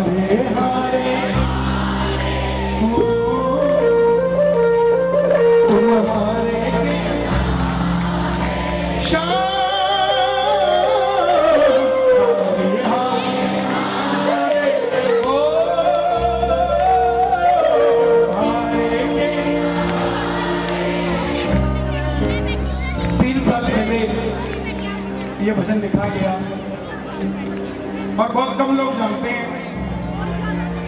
हारे हारे तुम्हारे ये भजन लिखा गया और बहुत कम लोग जानते हैं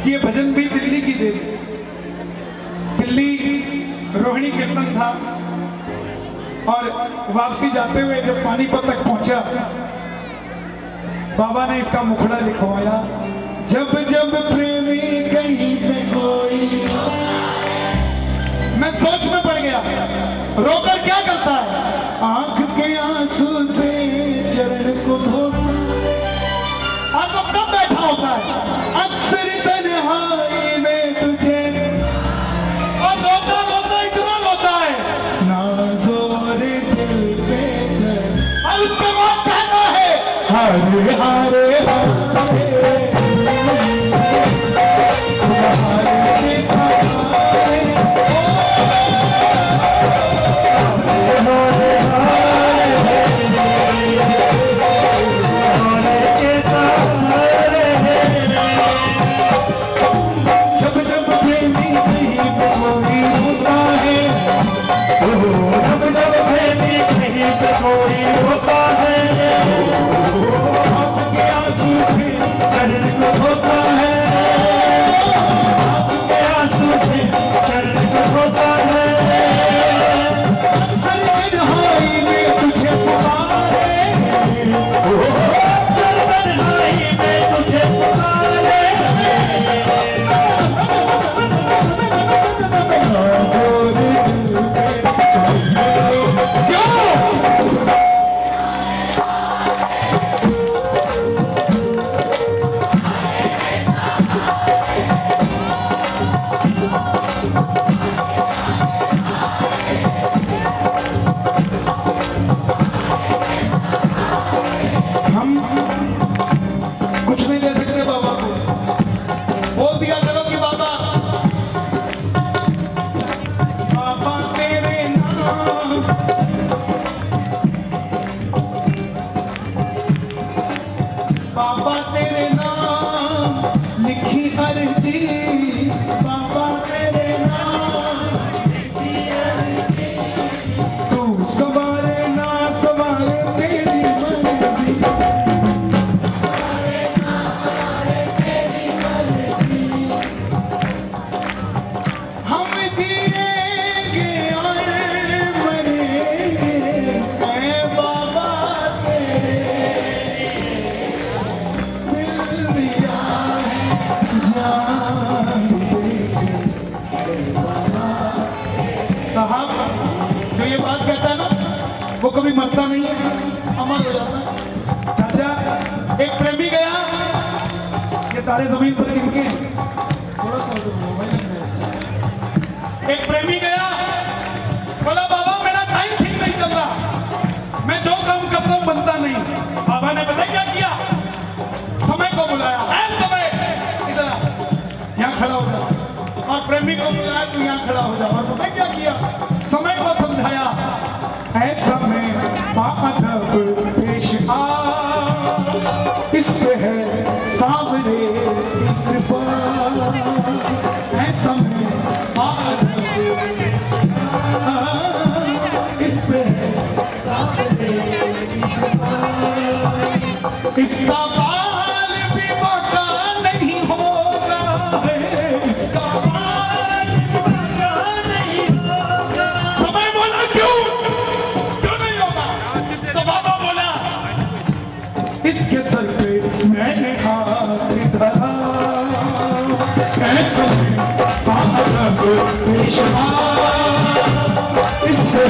कि ये भजन भी दिल्ली की देवी, दिल्ली रोहिणी कीर्तन था और वापसी जाते हुए जब पानीपत तक पहुंचा बाबा ने इसका मुखड़ा लिखवाया। जब जब प्रेमी कहीं पे कोई, मैं सोच में पड़ गया, रोकर क्या करता है, आंख के आंसू से चरण को धोता, आपको कब बैठा होता है अक्सर तन्हाई में तुझे, और रोता रोता इतना रोता है ना जोर दिल पे चल, और उसके बाद कहता है हारे हारे हारे वो कभी मरता नहीं है, अमर हो जाता है। चाचा, एक प्रेमी गया, ये तारे जमीन पर गिरके थोड़ा सा एक प्रेमी गया, बोला बाबा मेरा टाइम ठीक नहीं चल रहा, मैं जो काम करता हूं बनता नहीं। बाबा ने पता क्या किया, समय को बुलाया, है समय इधर यहाँ खड़ा हो जा, और प्रेमी को बुलाया तू यहाँ खड़ा हो जा, और पता क्या किया, समय को समझाया, ऐसा में बाअदब पेश आ, इस पे है सावरे की कृपा, ऐसा में बाअदब पेश आ, इस पे है सावरे की कृपा, इसका बाल भी बाका नहीं होगा है, इसका बाल भी बाका नहीं होगा। समय बोला क्यों इसके सर पे मैंने हाथ धरा, ऐसा में बाअदब पेश आ, इससे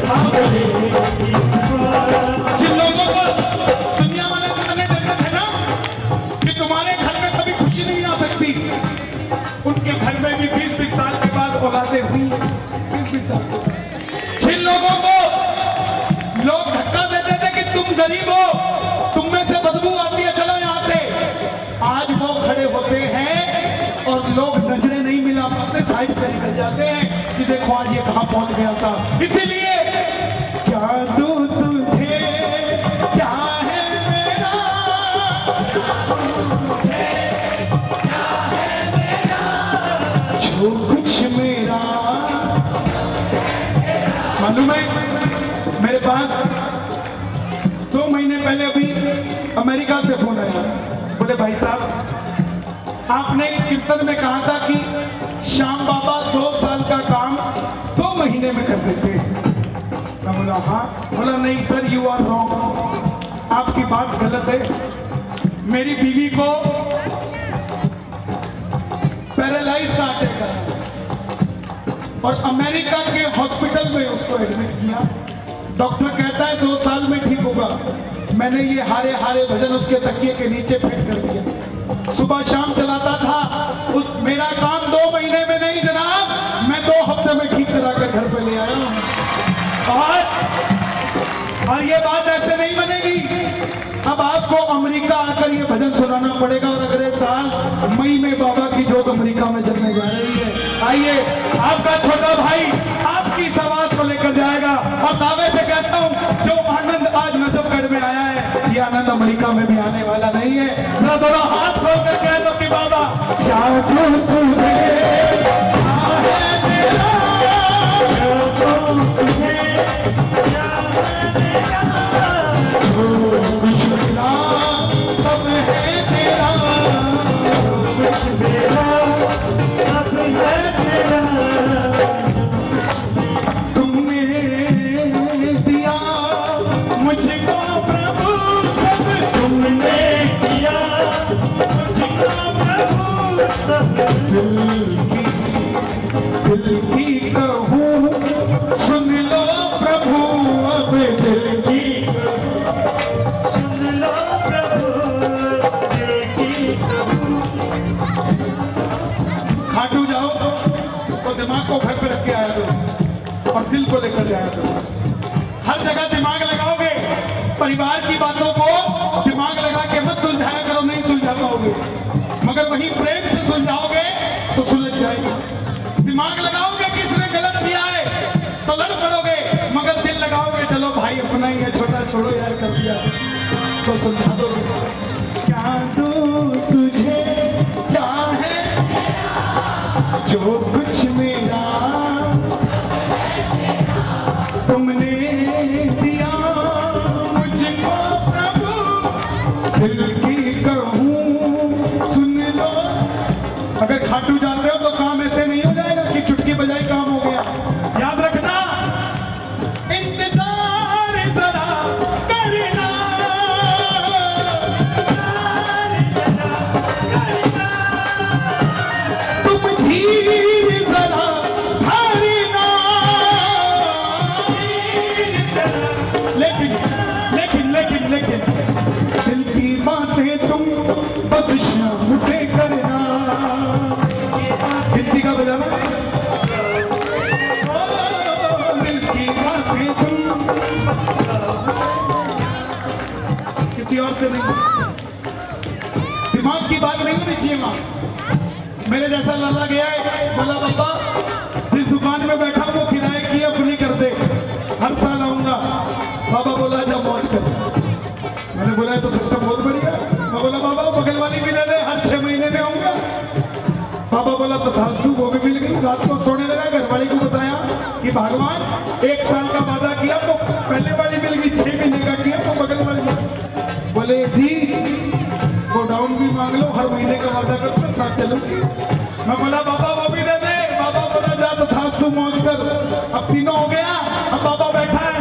सावरे की कृपा। जिन लोगों को दुनिया वाले कहने देते थे ना कि तुम्हारे घर में कभी खुशी नहीं आ सकती, उनके घर में भी 20-20 साल के बाद औलादे हुई, 20-20 साल के बाद। जिन लोगों को लोग धक्का देते थे कि तुम गरीब हो, तुम में से बदबू आती है, चलो यहाँ से, आज वो खड़े होते साइड से निकल जाते हैं कि देखो आज ये कहाँ पहुंच गया था। इसीलिए क्या दूं तुझे क्या है मेरा, जो कुछ मेरा। मालूम है मेरे पास 2 महीने पहले अभी अमेरिका से फोन आया, बोले भाई साहब आपने कीर्तन में कहा था कि श्याम बाबा 2 साल का काम 2 महीने में कर देते हैं। मैं बोला हाँ। बोला नहीं सर यू आर रॉन्ग, आपकी बात गलत है। मेरी बीवी को पैरालाइज का अटैक आया और अमेरिका के हॉस्पिटल में उसको एडमिट किया। डॉक्टर कहता है 2 साल में ठीक होगा। मैंने ये हारे हारे भजन उसके तकिए के नीचे फिट कर दिया, सुबह शाम चलाता था। उस मेरा काम 2 महीने में नहीं जनाब, मैं 2 हफ्ते में ठीक करा कर घर पे ले आया हूं। और ये बात ऐसे नहीं बनेगी। अब आपको अमेरिका आकर ये भजन सुनाना पड़ेगा और अगले साल मई में बाबा की जोत अमेरिका में जलने जा रही है। आइए आपका छोटा भाई आपकी आवाज को लेकर जाएगा और दावे से कहता हूं जो आनंद आज नजफगढ़ में आया है ये आनंद अमेरिका में भी आने वाला नहीं है। जरा दोनों हाथ खोल कर कह दो कि बाबा क्या दिल की कहूँ सुन लो प्रभु, अब दिल की सुन लो प्रभु, दिल की कहूँ। खाटू जाओ तो दिमाग को घर पे रख के आया करो और दिल को लेकर जाया करो। हर जगह दिमाग लगाओगे, परिवार की बातों को दिमाग लगा के मत सुलझाया करो, नहीं सुलझा पाओगे। मगर वहीं प्रेम से सुलझाओगे तो सुलझ जाएगी। दिमाग लगाओगे कि इसने गलत किया है तो लड़ पड़ोगे, मगर दिल लगाओगे चलो भाई अपना ही है, छोटा छोड़ो यार कर दिया तो सुलझा दोगे। क्या दूं तुझे क्या है जो कुछ मेरा तुमने दिया मुझको प्रभु, दिल की कहूँ सुन लो। अगर खाटू जाते हो तो काम ऐसे नहीं हो जाएगा कि चुटकी बजाई काम हो गया। याद रखना इंतजार जरा करना, तुम धीर जरा धरना। लेकिन लेकिन लेकिन लेकिन दिल की बातें तुम बस शाम से करना। हिंदी का बजाना, दिल की बातें तुम किसी और से नहीं, दिमाग की बात नहीं होनी चाहिए। माँ मेरे जैसा लल्ला गया है, बोला बाबा जिस दुकान में बैठा वो किराए की अपनी कर दे, हर साल आऊंगा। बाबा बोला जब मौज कर। मैंने बोला तो सिस्टम बहुत बढ़िया। मैं बोला बाबा बगल वाली भी ले ले, हर 6 महीने में आऊंगा। बाबा बोला तो धासू वो भी मिल गई। रात को सोने लगा, घर वाली को बताया कि भगवान 1 साल का वादा किया तो पहले वाली मिल गई, 6 महीने का किया तो बगल वाली। बोले जी गोडाउन भी मांग लो, हर महीने का वादा करते साथ चलूंगी। मैं बोला बाबा वो भी दे दे। बाबा बोला जा तो धासू मौज कर। अब तीनों हो गया। अब बाबा बैठा है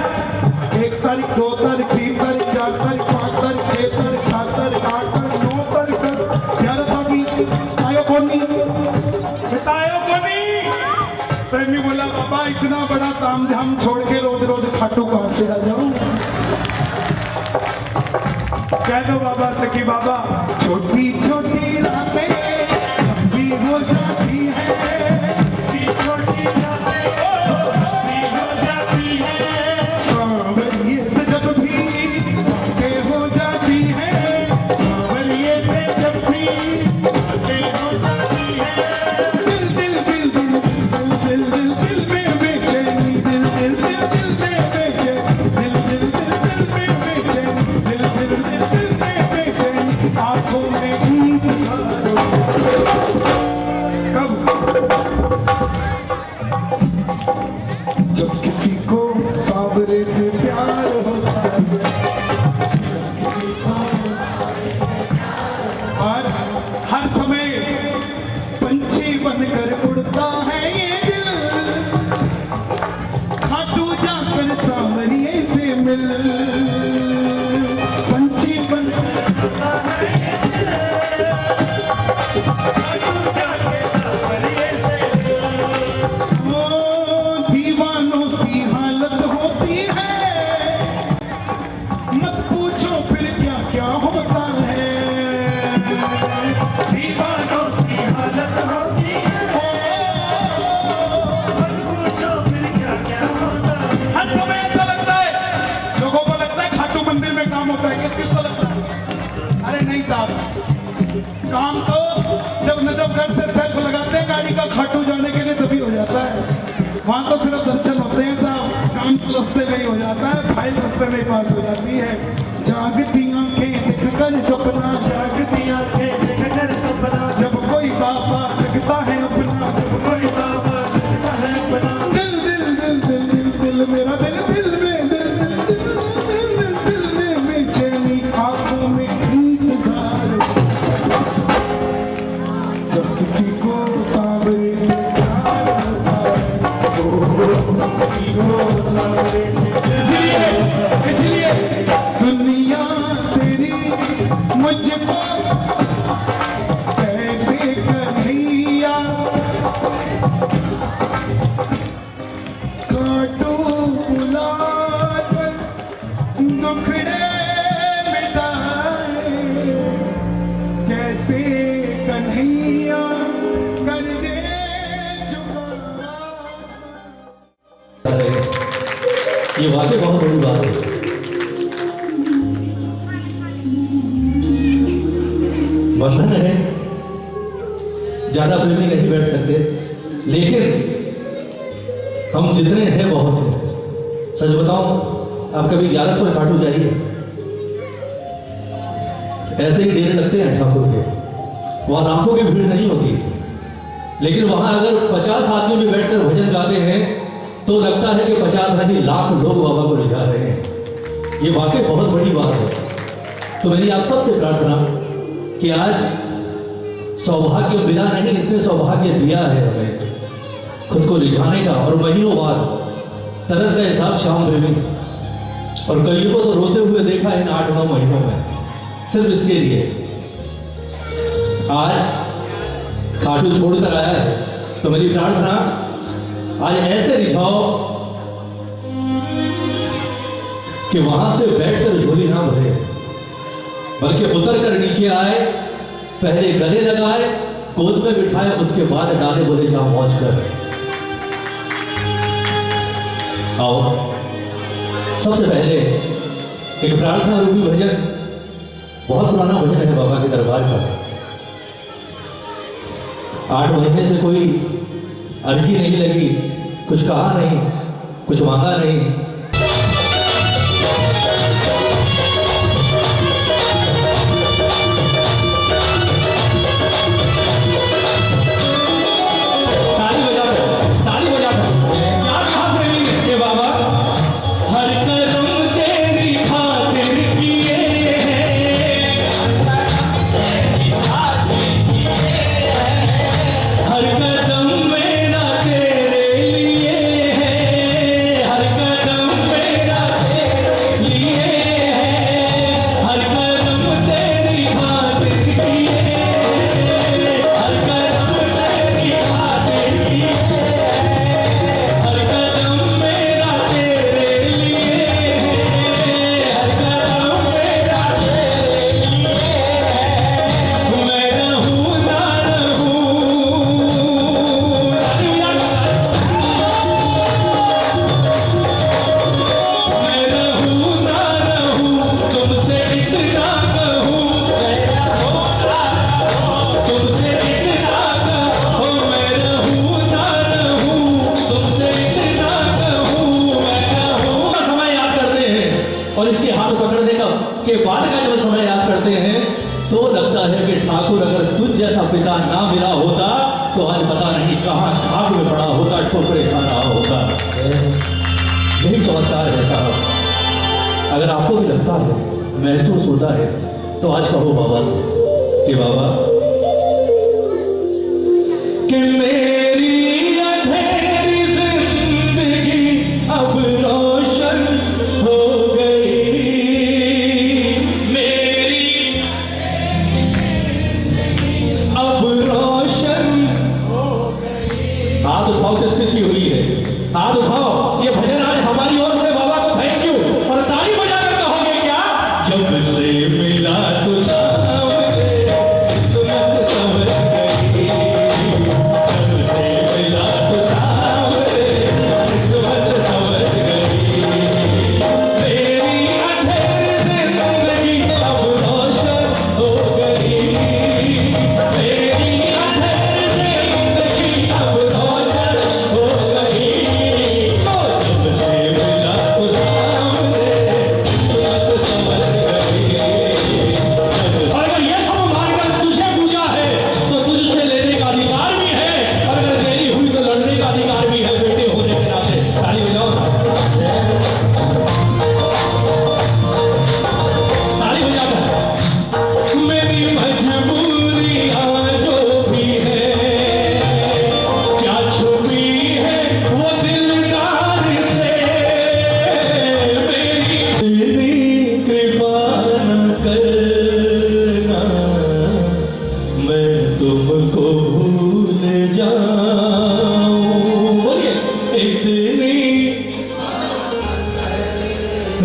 1 तारीख 2 तारीख 3 तारीख 4 तारीख 5 तारीख 6 तारीख 7 तारीख 8 तारीख 9 तारीख 11 तारीख आयो कोनी बतायो कोनी। प्रेमी बोला बाबा इतना बड़ा तामझाम छोड़ के रोज रोज खाटू कहां से आ जाऊं। कह दो बाबा से कि बाबा छोटी छोटी रातें लंबी हो जाती है, छोटी रातें लंबी हो जाती है, सांवरिये से जब भी बातें हो जाती है, सांवरिये से जब भी बातें हो जाती है, दिल दिल दिल दिल दिल पंछी बन दीवानों की हालत होती है, मत पूछो फिर क्या क्या होता है। दीवानों की हालत होती है, मत पूछो फिर क्या क्या होता है। हर समय ऐसा लगता है, लोगों को लगता है खाटू मंदिर में काम होता है, किस किसको लगता है? अरे नहीं साहब, काम तो जब नजफगढ़ से सेल्फ लगाते हैं गाड़ी का खाटू जाने के लिए तभी हो जाता है। वहाँ तो सिर्फ दर्शन होते हैं साहब, काम तो रास्ते में ही हो जाता है, फाइल रास्ते में ही पास हो जाती है। जागती आंखें देखकर सपना, जागती आंखें देखकर सपना, जब कोई बाबा जगता है अपना, जब कोई बाबा जगता है अपना। दिल दिल दिल दिल दिल दिल मेरा दिल दिल में दिल दिल दिल दिल दिल दिल में बेचैनी, आंखों में इंतजार। जब किसी को सांवरे से प्यार होता है, इसलिए दुनिया तेरी मुझको कैसे कन्हैया काटो बुलाकर दुखड़े मिटाए, कैसे कन्हैया कर दे चुका। ये वाकई बहुत बड़ी बात है। बंधन है, ज्यादा प्रेमी नहीं बैठ सकते, लेकिन हम जितने हैं बहुत हैं। सच बताऊं, आप कभी 1100 में खाटू जाइए, ऐसे ही डेरे लगते हैं ठाकुर के, वहां लाखों की भीड़ नहीं होती, लेकिन वहां अगर 50 आदमी भी बैठकर भजन गाते हैं तो लगता है कि 50 नहीं लाख लोग बाबा को रिझा रहे हैं। ये वाकई बहुत बड़ी बात है। तो मेरी आप सबसे प्रार्थना कि आज सौभाग्य बिना नहीं, इसने सौभाग्य दिया है हमें खुद को रिझाने का, और महीनों बाद तरस गए साहब श्याम प्रेमी, और कईयों को तो रोते हुए देखा इन 8-9 महीनों में, सिर्फ इसके लिए। आज खाटू छोड़कर आया है, तो मेरी प्रार्थना आज ऐसे रिझाओ कि वहां से बैठकर झोली ना भरे, बल्कि उतर कर नीचे आए, पहले गले लगाए, गोद में बिठाए, उसके बाद डाले, बोले जा मौज कर। आओ, सबसे पहले एक प्रार्थना रूपी भजन, बहुत पुराना भजन है बाबा के दरबार का। 8 महीने से कोई अर्जी नहीं लगी, कुछ कहा नहीं, कुछ मांगा नहीं। ताली बजा क्या कहा प्रेमी ने कि बाबा हर कदम तेरी खातिर किए हैं, हर कदम मेरा तेरे लिए है, हर कदम मेरा तेरे लिए है, हर कदम तेरी खातिर किए, हर कदम तेरी खातिर किए, हर कदम मेरा तेरे लिए है, हर कदम मेरा तेरे लिए है। मैं रहूं ना रहूं, मैं रहूं ना रहूं, तुमसे इतना कहूं, तुमसे इतना कहूं, मैं रहूं ना रहूं, तुमसे इतना कहूं, मैं रहूं। का समय याद करते हैं और इसके हाथ पकड़ने का के बाद का जब समय याद करते हैं तो लगता है कि ठाकुर अगर तुझ जैसा पिता ना मिला होता तो आज पता नहीं कहाँ खाक में पड़ा होता, ठोकरे खा रहा होता। यही चमत्कार है साहब। अगर आपको भी लगता है, महसूस होता है, तो आज कहो बाबा से कि बाबा कि मेरी अंधेरी जिंदगी अब रोशन हो गई।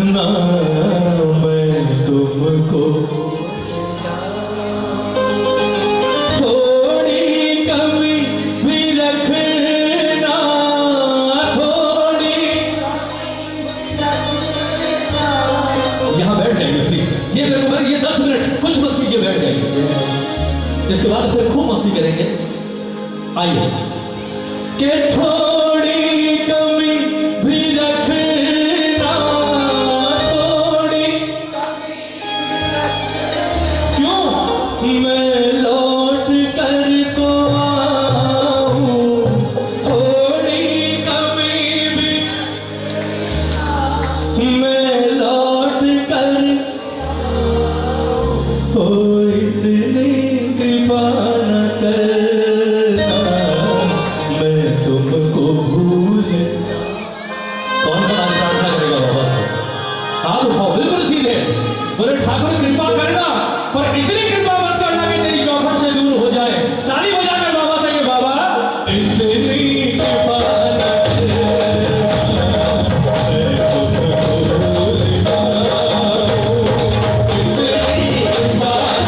ना मैं तुमको थोड़ी कमी भी रखना, थोड़ी। यहाँ बैठ जाइए प्लीज, ये मेरे को ये 10 मिनट कुछ मत कीजिए, बैठ जाइए। इसके बाद फिर खूब मस्ती करेंगे। आइए कि थोड़ी कमी भी रखना, थोड़ी। क्यों? मैं लौट कर तो आऊं, थोड़ी कमी भी मैं लौट कर, हो इतनी कृपा न करना मैं तुमको भूल। कौन बड़ा प्रार्थना करेगा बाबा से? हाथ उठाओ बिल्कुल सीधे, बोले ठाकुर कृपा करना, पर इतनी कृपा मत करना कि तेरी चौखट से दूर हो जाए। ताली बजाकर बाबा से कि बाबा